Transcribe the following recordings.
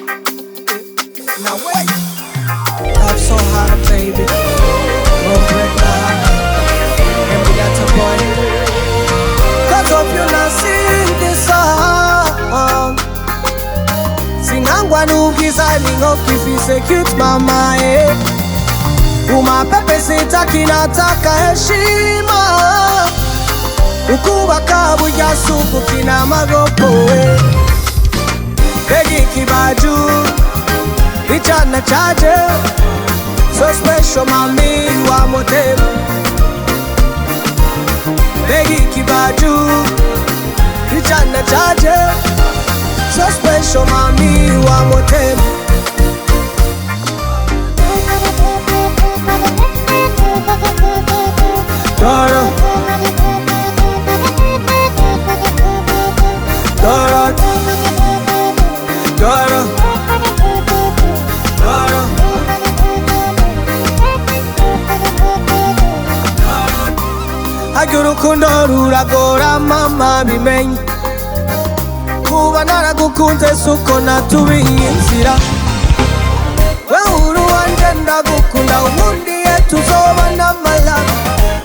Now wait, I'm so hot, baby. Won't break my heart. And we got a boy. Cause of you not sing this song. Singangwa nukiza ningokifise cute mama Umapepe sitaki nataka heshima Ukubaka burya suku kina magopo Begi kibaju Ichana chaje So special mami wa motema Begi kibaju Ichana chaje So special mami wa motema Dora Dora Dora Dora Hajuru kundo ruragora mama bimenye Kuba naragukunze suko natubiye inzira Wewe wanje ndagukunda ubundi tuzoba n'amalaka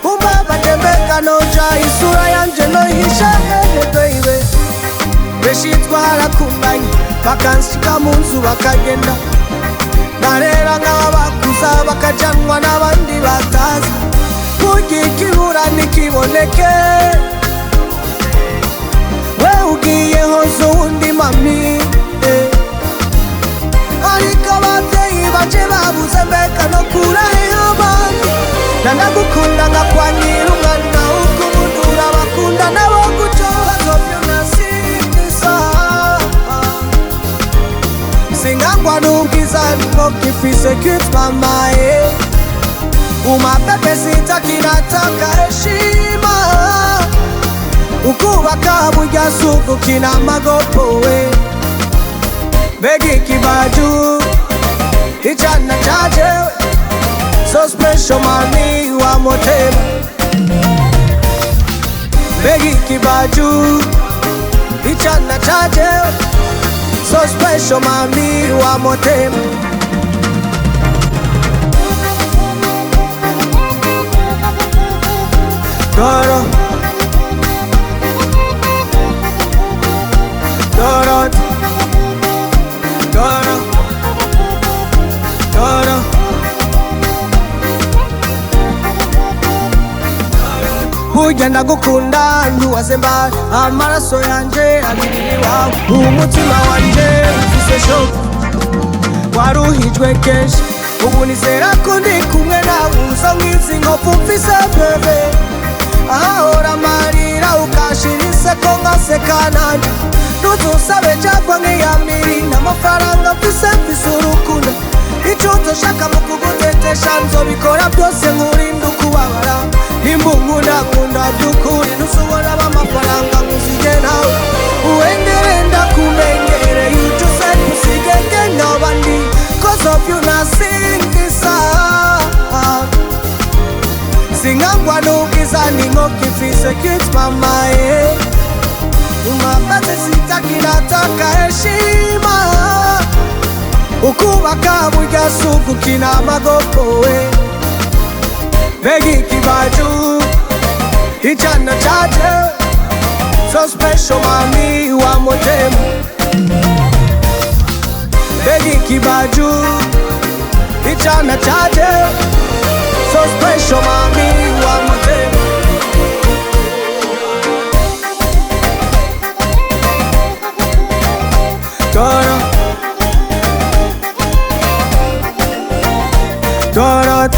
Umbabate mbega noja isura yanje nohisha baby Beshi twarakumbanye bakansika mu nzu bakagenda Narera nk'abakuza bakajanwa n'abandi batazi Kugira ikibura nikiboneke We ugiye hozo undi mami Ariko abavyeyi baje babuze mbega no kuraho abandi Nanagukunda nkakwanira umwana ukubudura bakunda nabo gucoba Zovyo nasingisa Singangwa nukiza ningokifise cute mama Umapepe sitaki nataka heshima Ukubaka burya suku kina magopo Begi kibaju Ichana chaje So special mami wa motema Begi kibaju Ichana chaje So special mami wa motema Dora Dora Dora Dora Burya ndagukunda ntiwaze mbari Amaraso yanje abiri wawe Umutima wanje ufise shoka Waruhijwe kenshi Ubu nizera ko ndi kumwe nawe Uzo nk'izi nkovu mfise bebe Ahahora amarira ukashira inseko nkaseka nanje Ntuzusabe cyangwa nk'iyamiri N'amafaranga mfise urukundo Ico uzoshaka mu kugutetesha nzobikora byose nkurinda ukubabara Imbungu ndakunda by'ukuri Ntusubora b'amafaranga nkuzige nawe Uwendere ndakumenyere You just said usigenge nk'abandi Cause of you nasingisa Singangwa nukiza ningokifise cute mama Umapate sitaki nataka heshima Ukubaka burya suku kina magopo Begi kibaju Ichana chaje So special mami wa motema Begi kibaju Ichana chaje So special mami wa motema Dora Dora